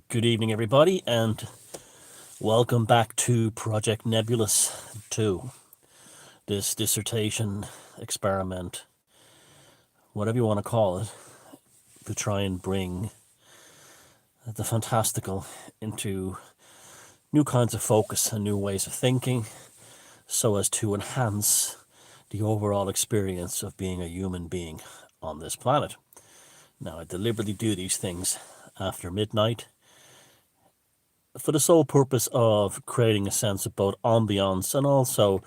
Good evening, everybody, and welcome back to Project Nebulous 2. This dissertation experiment, whatever you want to call it, to try and bring the fantastical into new kinds of focus and new ways of thinking so as to enhance the overall experience of being a human being on this planet. Now, I deliberately do these things after midnight for the sole purpose of creating a sense of both ambiance and also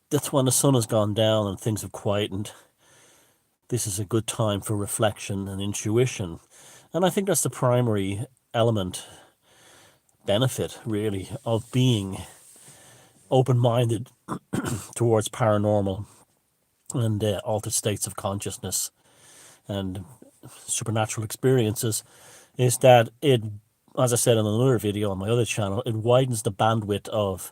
that's when the sun has gone down and things have quietened. This is a good time for reflection and intuition. And I think that's the primary element, benefit, really, of being open minded towards paranormal and altered states of consciousness and supernatural experiences, is that it, as I said in another video on my other channel, it widens the bandwidth of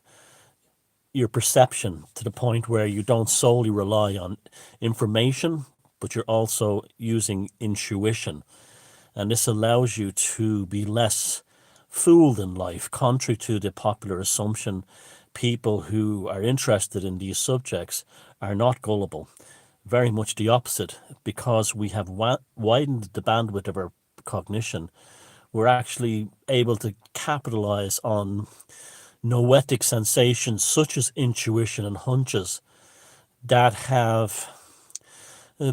your perception to the point where you don't solely rely on information, but you're also using intuition. And this allows you to be less fooled in life, contrary to the popular assumption. People who are interested in these subjects are not gullible. Very much the opposite, because we have widened the bandwidth of our cognition. We're actually able to capitalize on noetic sensations such as intuition and hunches that have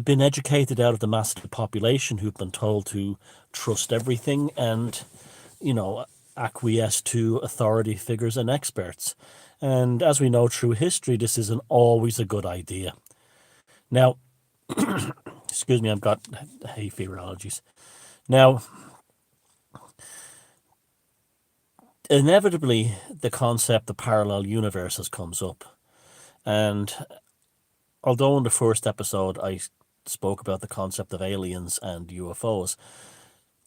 been educated out of the mass of the population who've been told to trust everything and, acquiesce to authority figures and experts. And as we know through history, this isn't always a good idea. Now, excuse me, I've got hay fever allergies. Now, inevitably, the concept of parallel universes comes up. And although in the first episode I spoke about the concept of aliens and UFOs,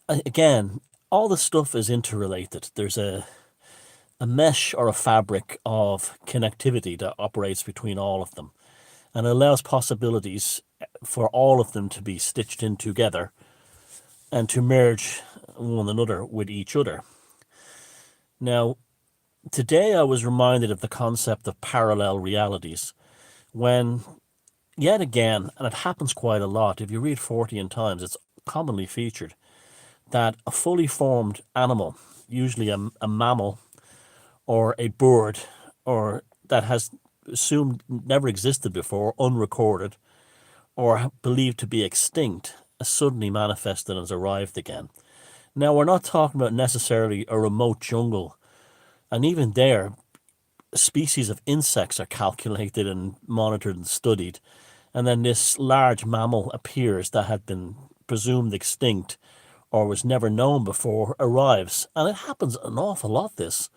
again, all the stuff is interrelated. There's a mesh or a fabric of connectivity that operates between all of them and allows possibilities for all of them to be stitched in together and to merge one another with each other. Now, today I was reminded of the concept of parallel realities when, yet again, and it happens quite a lot, if you read Fortean Times, it's commonly featured, that a fully formed animal, usually a mammal or a bird, or that has assumed never existed before, unrecorded, or believed to be extinct, has suddenly manifested and has arrived again. Now, we're not talking about necessarily a remote jungle, and even there, species of insects are calculated and monitored and studied, and then this large mammal appears that had been presumed extinct or was never known before arrives, and it happens an awful lot, this.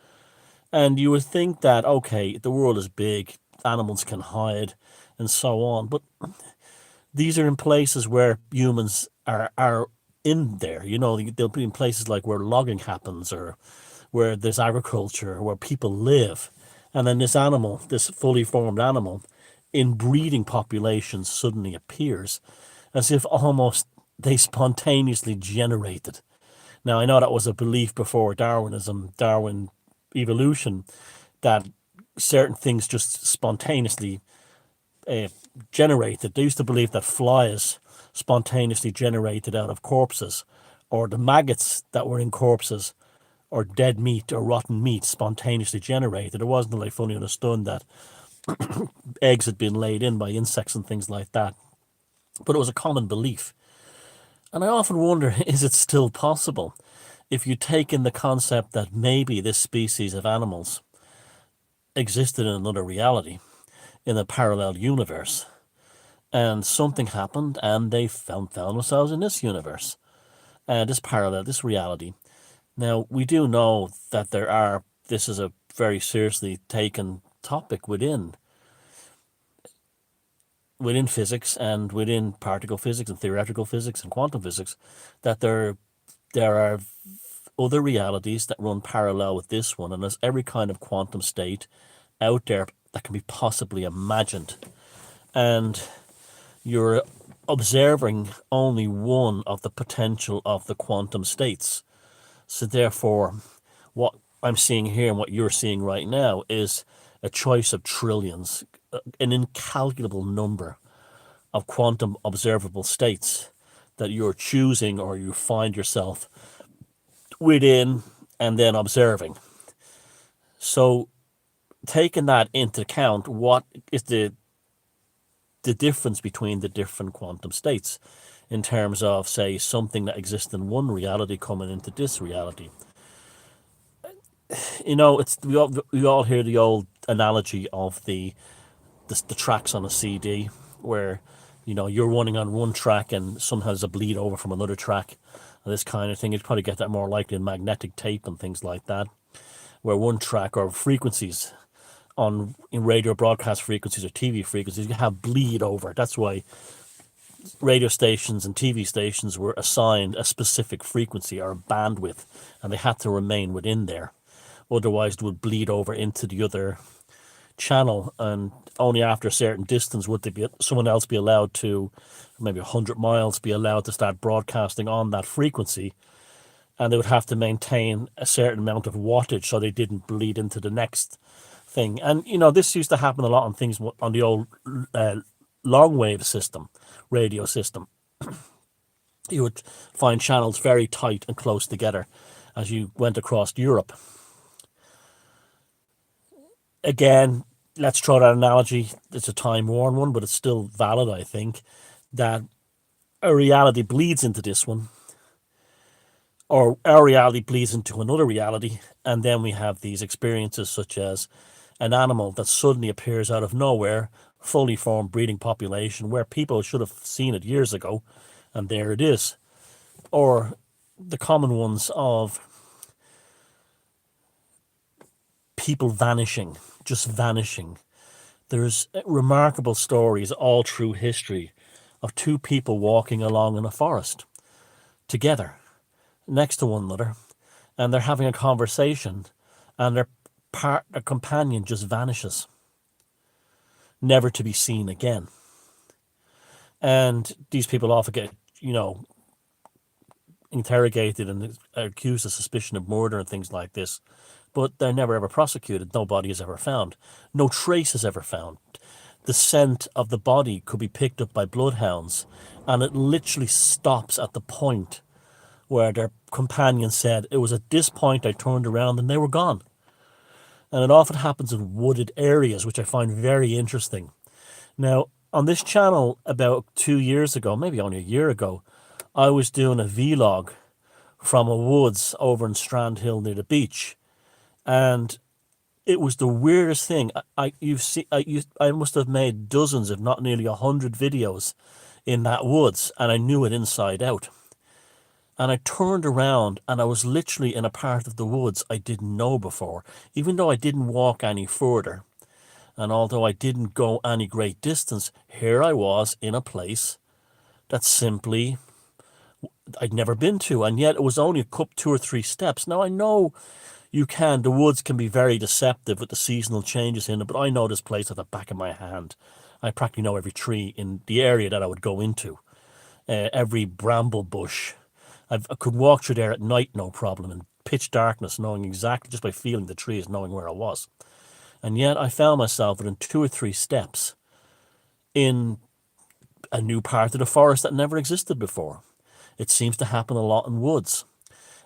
And you would think that, okay, the world is big, animals can hide, and so on, but these are in places where humans are in there. They'll be in places like where logging happens or where there's agriculture, where people live. And then this animal, this fully formed animal, in breeding populations suddenly appears as if almost they spontaneously generated. Now, I know that was a belief before Darwinism, Darwin evolution, that certain things just spontaneously generated. They used to believe that flies spontaneously generated out of corpses, or the maggots that were in corpses or dead meat or rotten meat spontaneously generated. It wasn't until I fully understood that eggs had been laid in by insects and things like that. But it was a common belief. And I often wonder, is it still possible if you take in the concept that maybe this species of animals existed in another reality, in a parallel universe, and something happened and they found themselves in this universe, this parallel, this reality. Now, we do know that this is a very seriously taken topic within physics and within particle physics and theoretical physics and quantum physics, that there are other realities that run parallel with this one, and there's every kind of quantum state out there that can be possibly imagined. And you're observing only one of the potential of the quantum states. So therefore, what I'm seeing here and what you're seeing right now is a choice of trillions, an incalculable number of quantum observable states that you're choosing or you find yourself within and then observing. So taking that into account, what is the difference between the different quantum states in terms of, say, something that exists in one reality coming into this reality? It's we all hear the old analogy of the tracks on a CD, where you're running on one track and sometimes a bleed over from another track, and this kind of thing. You'd probably get that more likely in magnetic tape and things like that, where one track or frequencies in radio broadcast frequencies or TV frequencies, you have bleed over. That's why radio stations and TV stations were assigned a specific frequency or a bandwidth, and they had to remain within there. Otherwise, it would bleed over into the other channel, and only after a certain distance would someone else be allowed to, maybe 100 miles, be allowed to start broadcasting on that frequency, and they would have to maintain a certain amount of wattage so they didn't bleed into the next thing. And this used to happen a lot on things on the old long wave system, radio system. You would find channels very tight and close together as you went across Europe. Again, let's throw that analogy. It's a time-worn one, but it's still valid, I think, that a reality bleeds into this one, or our reality bleeds into another reality, and then we have these experiences such as an animal that suddenly appears out of nowhere, fully formed breeding population, where people should have seen it years ago, and there it is. Or the common ones of people vanishing, just vanishing. There's remarkable stories all through history of two people walking along in a forest together, next to one another, and they're having a conversation, and their companion just vanishes, never to be seen again. And these people often get, interrogated and accused of suspicion of murder and things like this, but they're never ever prosecuted. No body is ever found. No trace is ever found. The scent of the body could be picked up by bloodhounds, and it literally stops at the point where their companion said, "It was at this point I turned around and they were gone." And it often happens in wooded areas, which I find very interesting. Now, on this channel about 2 years ago, maybe only a year ago, I was doing a vlog from a woods over in Strand Hill near the beach, and it was the weirdest thing. I must have made dozens, if not nearly 100 videos in that woods, and I knew it inside out. And I turned around and I was literally in a part of the woods I didn't know before, even though I didn't walk any further. And although I didn't go any great distance, here I was in a place that simply I'd never been to. And yet it was only a couple, 2 or 3 steps. Now I know the woods can be very deceptive with the seasonal changes in it, but I know this place at the back of my hand. I practically know every tree in the area that I would go into, every bramble bush. I could walk through there at night, no problem, in pitch darkness, knowing exactly, just by feeling the trees, knowing where I was. And yet I found myself within 2 or 3 steps in a new part of the forest that never existed before. It seems to happen a lot in woods.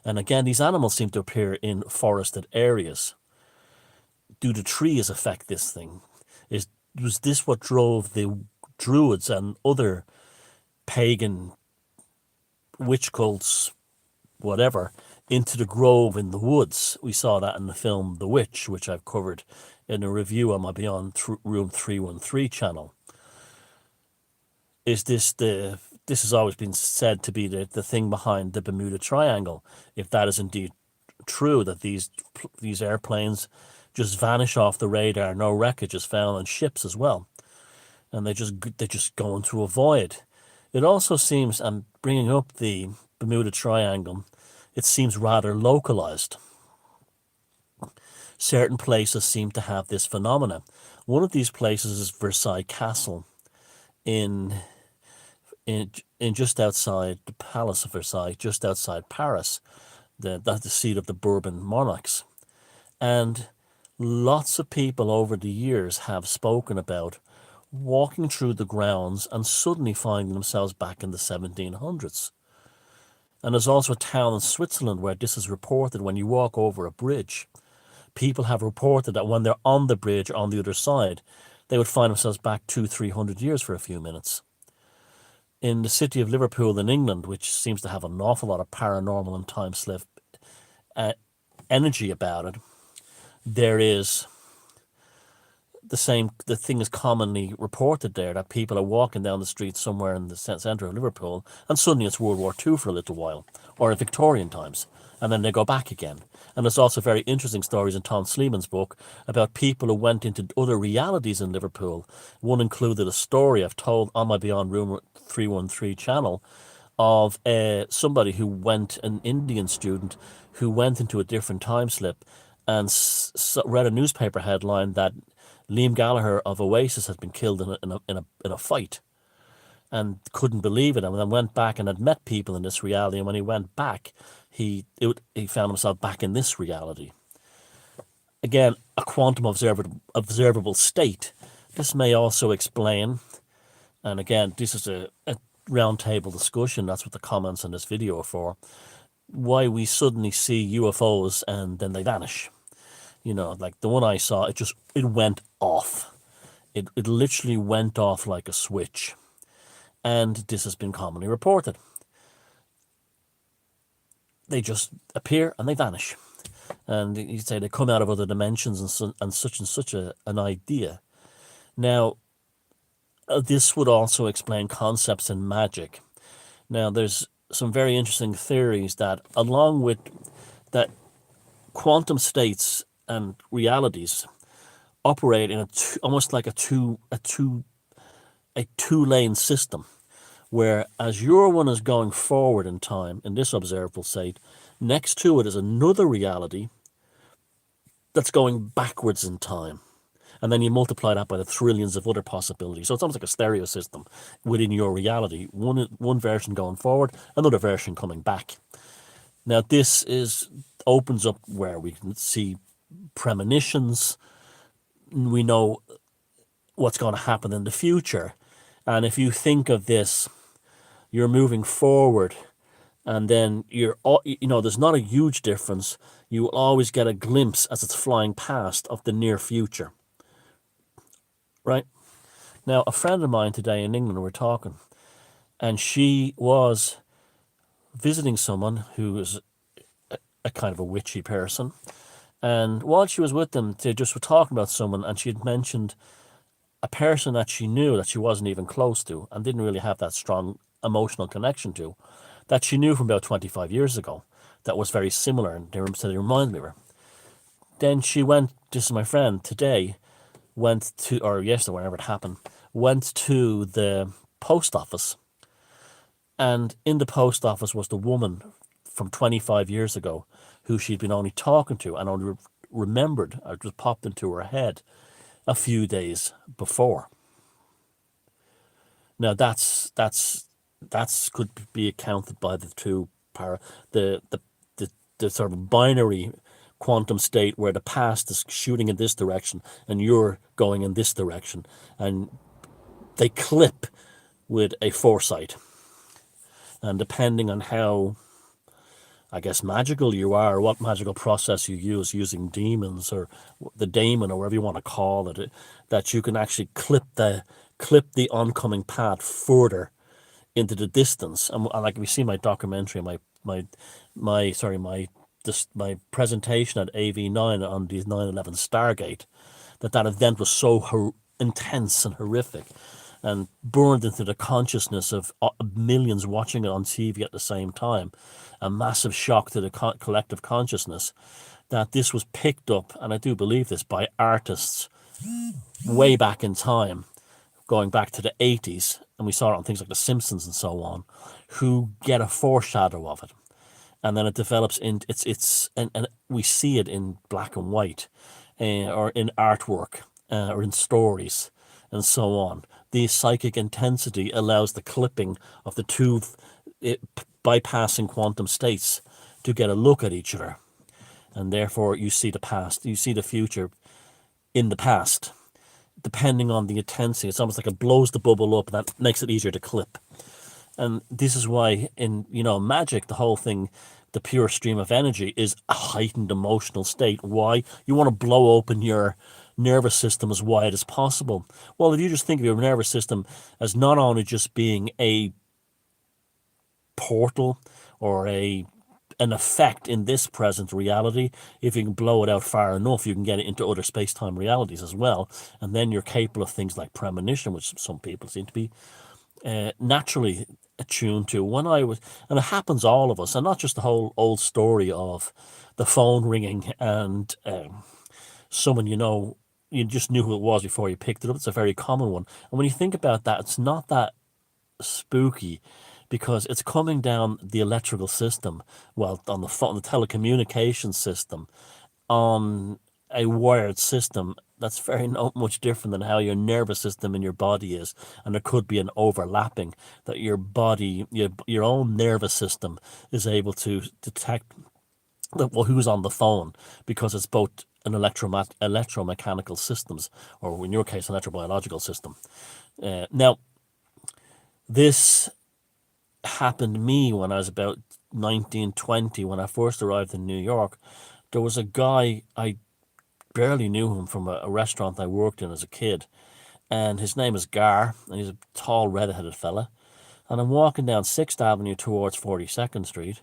And again, these animals seem to appear in forested areas. Do the trees affect this thing? Was this what drove the druids and other pagan witch cults, whatever, into the grove in the woods? We saw that in the film The Witch, which I've covered in a review on my Beyond Room 313 channel. This has always been said to be the thing behind the Bermuda Triangle, if that is indeed true, that these airplanes just vanish off the radar, no wreckage is found on ships as well, and they just go into a void. It also seems, I'm bringing up the Bermuda Triangle, it seems rather localized. Certain places seem to have this phenomena. One of these places is Versailles Castle in just outside the Palace of Versailles, just outside Paris. That's the seat of the Bourbon monarchs. And lots of people over the years have spoken about walking through the grounds and suddenly finding themselves back in the 1700s. And there's also a town in Switzerland where this is reported when you walk over a bridge. People have reported that when they're on the bridge on the other side, they would find themselves back 200-300 years for a few minutes. In the city of Liverpool in England, which seems to have an awful lot of paranormal and time slip energy about it, there is the thing is commonly reported there that people are walking down the street somewhere in the centre of Liverpool and suddenly it's World War II for a little while, or in Victorian times, and then they go back again. And there's also very interesting stories in Tom Sleeman's book about people who went into other realities in Liverpool. One included a story I've told on my Beyond Room 313 channel of somebody who went, an Indian student, who went into a different time slip and read a newspaper headline that Liam Gallagher of Oasis had been killed in a fight, and couldn't believe it, and then went back and had met people in this reality. And when he went back, he found himself back in this reality. Again, a quantum observable state. This may also explain, and again, this is a roundtable discussion. That's what the comments on this video are for. Why we suddenly see UFOs and then they vanish. You know, like the one I saw, it went off. It literally went off like a switch. And this has been commonly reported. They just appear and they vanish. And you say they come out of other dimensions and such an idea. Now, this would also explain concepts in magic. Now, there's some very interesting theories that, along with that, quantum states and realities operate in almost like a two-lane system, where as your one is going forward in time in this observable state, next to it is another reality that's going backwards in time. And then you multiply that by the trillions of other possibilities. So it's almost like a stereo system within your reality. One version going forward, another version coming back. Now this opens up where we can see premonitions. We know what's going to happen in the future. And if you think of this, you're moving forward, and then there's not a huge difference. You will always get a glimpse as it's flying past of the near future. Right? Now, a friend of mine today in England, we're talking, and she was visiting someone who is a kind of a witchy person. And while she was with them, they just were talking about someone, and she had mentioned a person that she knew that she wasn't even close to and didn't really have that strong emotional connection to, that she knew from about 25 years ago, that was very similar, and they reminded me of her. Then she went, this is my friend today, or yesterday, whenever it happened, went to the post office, and in the post office was the woman from 25 years ago who she'd been only talking to and only remembered, or just popped into her head a few days before. Now that's could be accounted by the two the sort of binary quantum state where the past is shooting in this direction and you're going in this direction, and they clip with a foresight. And depending on how, I guess, magical you are, or what magical process you use, using demons or the daemon or whatever you want to call it, that you can actually clip the oncoming path further into the distance. And like we see my documentary, my presentation at AV9 on the 9/11 Stargate, that event was so intense and horrific and burned into the consciousness of millions watching it on TV at the same time, a massive shock to the collective consciousness, that this was picked up, and I do believe this, by artists way back in time, going back to the 80s, and we saw it on things like The Simpsons and so on, who get a foreshadow of it. And then it develops and we see it in black and white, or in artwork, or in stories, and so on. The psychic intensity allows the clipping of the two bypassing quantum states to get a look at each other. And therefore, you see the past, you see the future in the past, depending on the intensity. It's almost like it blows the bubble up, and that makes it easier to clip. And this is why in, magic, the whole thing, the pure stream of energy is a heightened emotional state. Why? You want to blow open your nervous system as wide as possible. Well, if you just think of your nervous system as not only just being a portal or an effect in this present reality, if you can blow it out far enough, you can get it into other space-time realities as well. And then you're capable of things like premonition, which some people seem to be naturally attuned to. When I was, and it happens to all of us, and not just the whole old story of the phone ringing and someone you just knew who it was before you picked it up. It's a very common one. And when you think about that, it's not that spooky because it's coming down the electrical system, well, on the phone, the telecommunication system, on a wired system that's very not much different than how your nervous system in your body is. And there could be an overlapping that your body, your own nervous system is able to detect who's on the phone, because it's both an electromechanical systems, or in your case, an electrobiological system. Now, this happened to me when I was about 19, 20, when I first arrived in New York. There was a guy, I barely knew him from a restaurant I worked in as a kid, and his name is Gar, and he's a tall, red-headed fella. And I'm walking down 6th Avenue towards 42nd Street,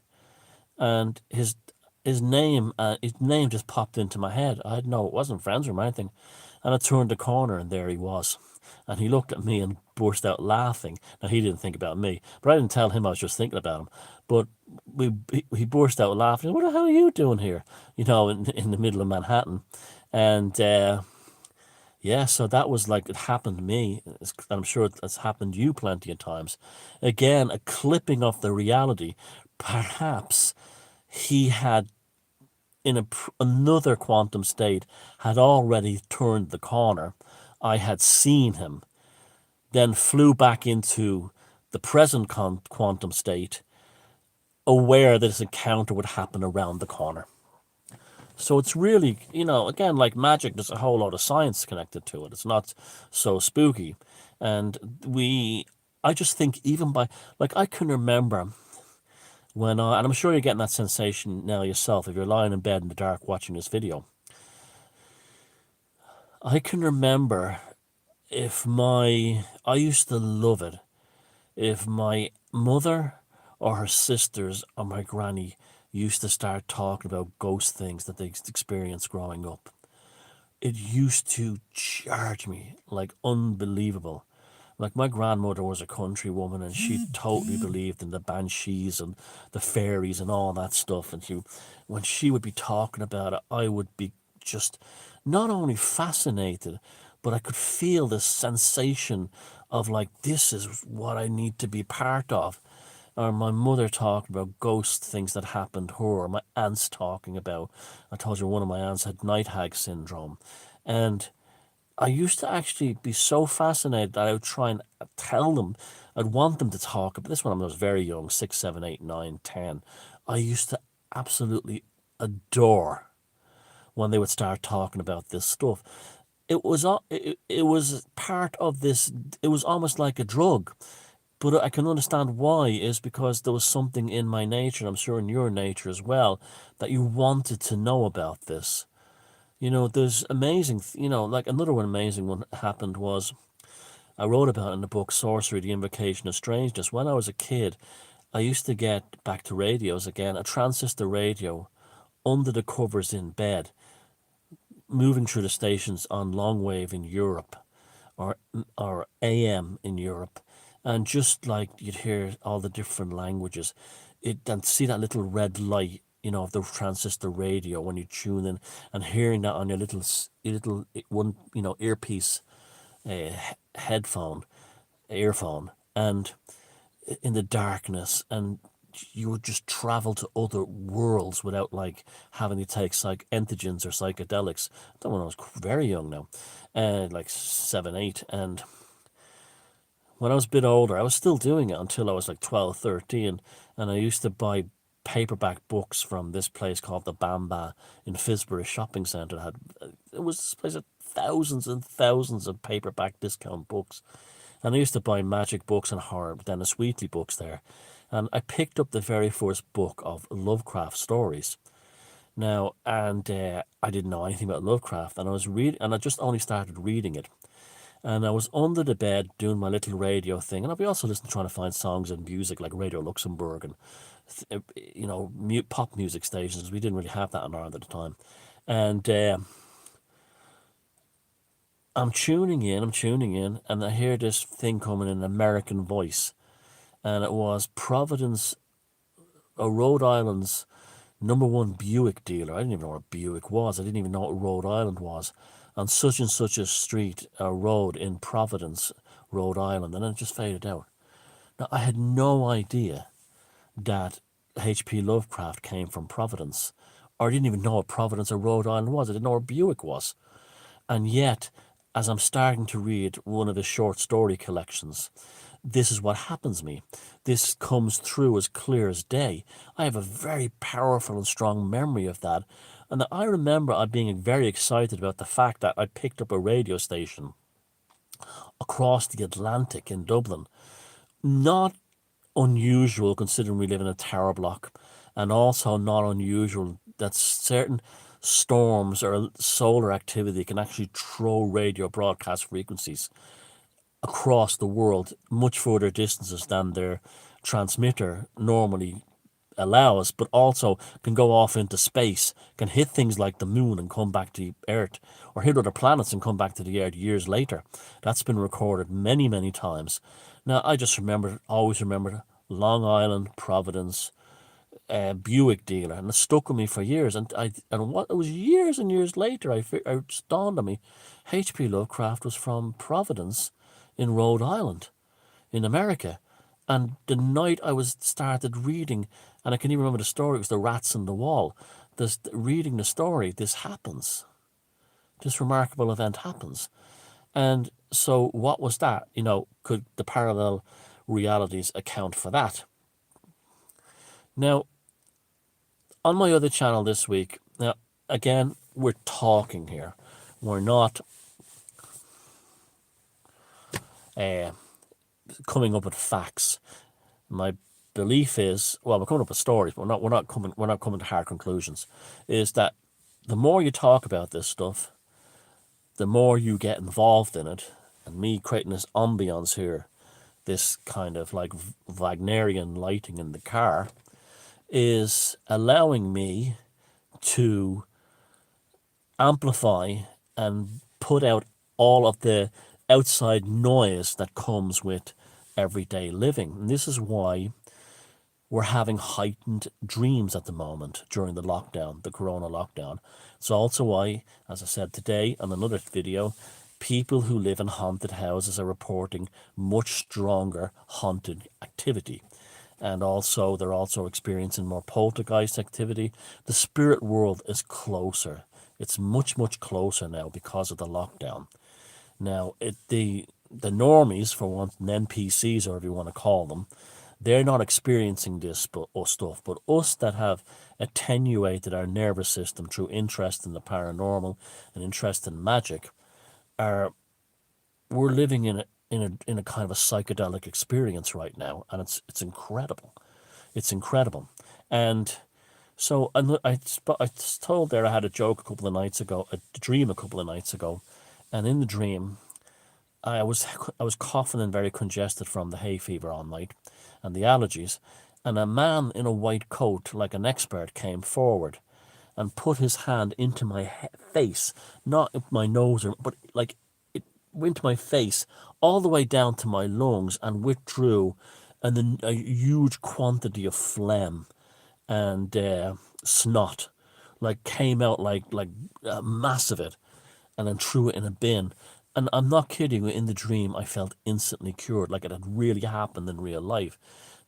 and his name just popped into my head. I know it wasn't friends or anything, and I turned the corner, and there he was. And he looked at me and burst out laughing. Now, he didn't think about me, but I didn't tell him I was just thinking about him. But he burst out laughing. What the hell are you doing here? In the middle of Manhattan. And yeah, so that was like, it happened to me. I'm sure it's happened to you plenty of times. Again, a clipping of the reality. Perhaps he had, in another quantum state, had already turned the corner. I had seen him, then flew back into the present quantum state, aware that this encounter would happen around the corner. So it's really, again, like magic, there's a whole lot of science connected to it. It's not so spooky. And I just think even like, I can remember and I'm sure you're getting that sensation now yourself if you're lying in bed in the dark watching this video. I can remember I used to love it if my mother or her sisters or my granny used to start talking about ghost things that they experienced growing up. It used to charge me like unbelievable. Like, my grandmother was a country woman, and she totally believed in the banshees and the fairies and all that stuff. And when she would be talking about it, I would be just not only fascinated, but I could feel this sensation of like, this is what I need to be part of. Or my mother talking about ghost things that happened to her, or my aunts talking about, I told you one of my aunts had night hag syndrome. And I used to actually be so fascinated that I would try and tell them. I'd want them to talk about this when I was very young, 6, 7, 8, 9, 10. I used to absolutely adore when they would start talking about this stuff. It was part of this. It was almost like a drug. But I can understand why, is because there was something in my nature, and I'm sure in your nature as well, that you wanted to know about this. There's amazing, like another one amazing one happened was, I wrote about it in the book Sorcery, The Invocation of Strangeness. When I was a kid, I used to get, back to radios again, a transistor radio under the covers in bed, moving through the stations on long wave in Europe, or AM in Europe, and just like you'd hear all the different languages, and see that little red light, of the transistor radio when you tune in, and hearing that on your little one, earpiece, headphone, earphone, and in the darkness, and you would just travel to other worlds without like having to take entheogens or psychedelics. That when I was very young now, like 7, 8, and when I was a bit older, I was still doing it until I was like 12, 13, and I used to buy paperback books from this place called the Bamba in Fisbury Shopping Centre. It was this place of thousands and thousands of paperback discount books. And I used to buy magic books and horror, Dennis Wheatley books there. And I picked up the very first book of Lovecraft stories. Now, and I didn't know anything about Lovecraft, and I just only started reading it. And I was under the bed doing my little radio thing, and I'd be also listening, trying to find songs and music like Radio Luxembourg and pop music stations. We didn't really have that in Ireland at the time. And I'm tuning in, and I hear this thing coming in an American voice, and it was Providence, Rhode Island's #1 Buick dealer. I didn't even know what a Buick was. I didn't even know what Rhode Island was. On such and such a street, a road in Providence, Rhode Island, and then it just faded out. Now, I had no idea that H.P. Lovecraft came from Providence, or I didn't even know what Providence or Rhode Island was. I didn't know where Buick was. And yet, as I'm starting to read one of his short story collections, this is what happens to me. This comes through as clear as day. I have a very powerful and strong memory of that. And I remember I being very excited about the fact that I picked up a radio station across the Atlantic in Dublin. Not unusual considering we live in a tower block, and also not unusual that certain storms or solar activity can actually throw radio broadcast frequencies across the world much further distances than their transmitter normally allows, but also can go off into space, can hit things like the moon and come back to Earth, or hit other planets and come back to the Earth years later. That's been recorded many, many times. Now, I just always remembered Long Island, Providence, Buick dealer, and it stuck with me for years. And what it was years and years later, it dawned on me, H.P. Lovecraft was from Providence in Rhode Island, in America. And the night I started reading, and I can even remember the story, it was The Rats in the Wall. Reading the story, this happens. This remarkable event happens. And so what was that? Could the parallel realities account for that? Now, on my other channel this week, now, again, we're talking here. We're not coming up with facts. My belief is, well, we're coming up with stories, but we're not coming to hard conclusions. Is that the more you talk about this stuff, the more you get involved in it, and me creating this ambience here, this kind of like Wagnerian lighting in the car, is allowing me to amplify and put out all of the outside noise that comes with everyday living. And this is why we're having heightened dreams at the moment during the lockdown, the corona lockdown. It's also why, as I said today on another video, people who live in haunted houses are reporting much stronger haunted activity. And also, they're also experiencing more poltergeist activity. The spirit world is closer. It's much, much closer now because of the lockdown. Now, the normies, for one, NPCs, or whatever you want to call them, they're not experiencing this stuff. But us that have attenuated our nervous system through interest in the paranormal and interest in magic, we're living in a kind of a psychedelic experience right now, and it's incredible. It's incredible. And so I told there I had a joke a couple of nights ago, a dream a couple of nights ago, and in the dream, I was coughing and very congested from the hay fever all night, and the allergies, and a man in a white coat, like an expert, came forward, and put his hand into my face, not my nose, but like it went to my face, all the way down to my lungs, and withdrew, and then a huge quantity of phlegm and snot, like came out like a mass of it, and then threw it in a bin. And I'm not kidding you, in the dream I felt instantly cured, like it had really happened in real life.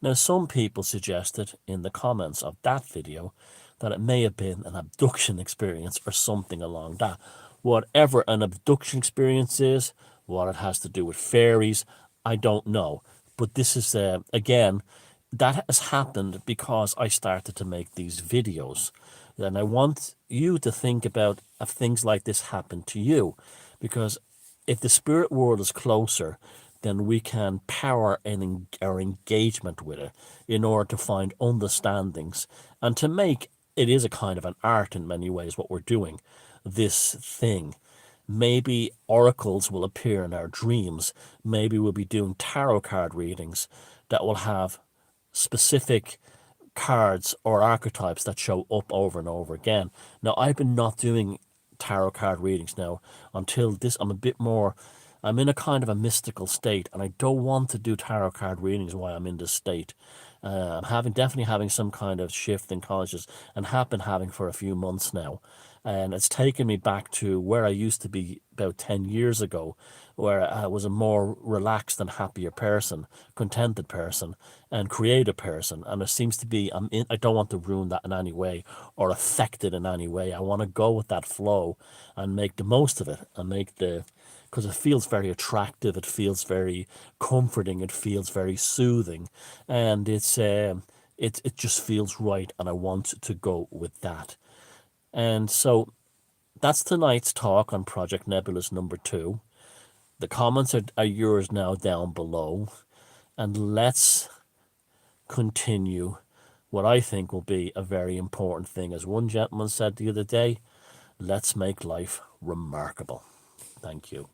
Now, some people suggested in the comments of that video that it may have been an abduction experience or something along that. Whatever an abduction experience is, what it has to do with fairies, I don't know. But this is, again, that has happened because I started to make these videos. And I want you to think about if things like this happen to you. Because if the spirit world is closer, then we can power our engagement with it in order to find understandings and to make it is a kind of an art in many ways what we're doing, this thing. Maybe oracles will appear in our dreams. Maybe we'll be doing tarot card readings that will have specific cards or archetypes that show up over and over again. Now, I've been not doing tarot card readings now until this. I'm in a kind of a mystical state, and I don't want to do tarot card readings while I'm in this state. I'm definitely having some kind of shift in consciousness, and have been having for a few months now. And it's taken me back to where I used to be about 10 years ago, where I was a more relaxed and happier person, contented person, and creative person. And it seems to be, I don't want to ruin that in any way or affect it in any way. I want to go with that flow and make the most of it and because it feels very attractive, it feels very comforting, it feels very soothing, and it just feels right, and I want to go with that. And so that's tonight's talk on Project Nebulous number 2. The comments are yours now down below, and let's continue what I think will be a very important thing. As one gentleman said the other day, let's make life remarkable. Thank you.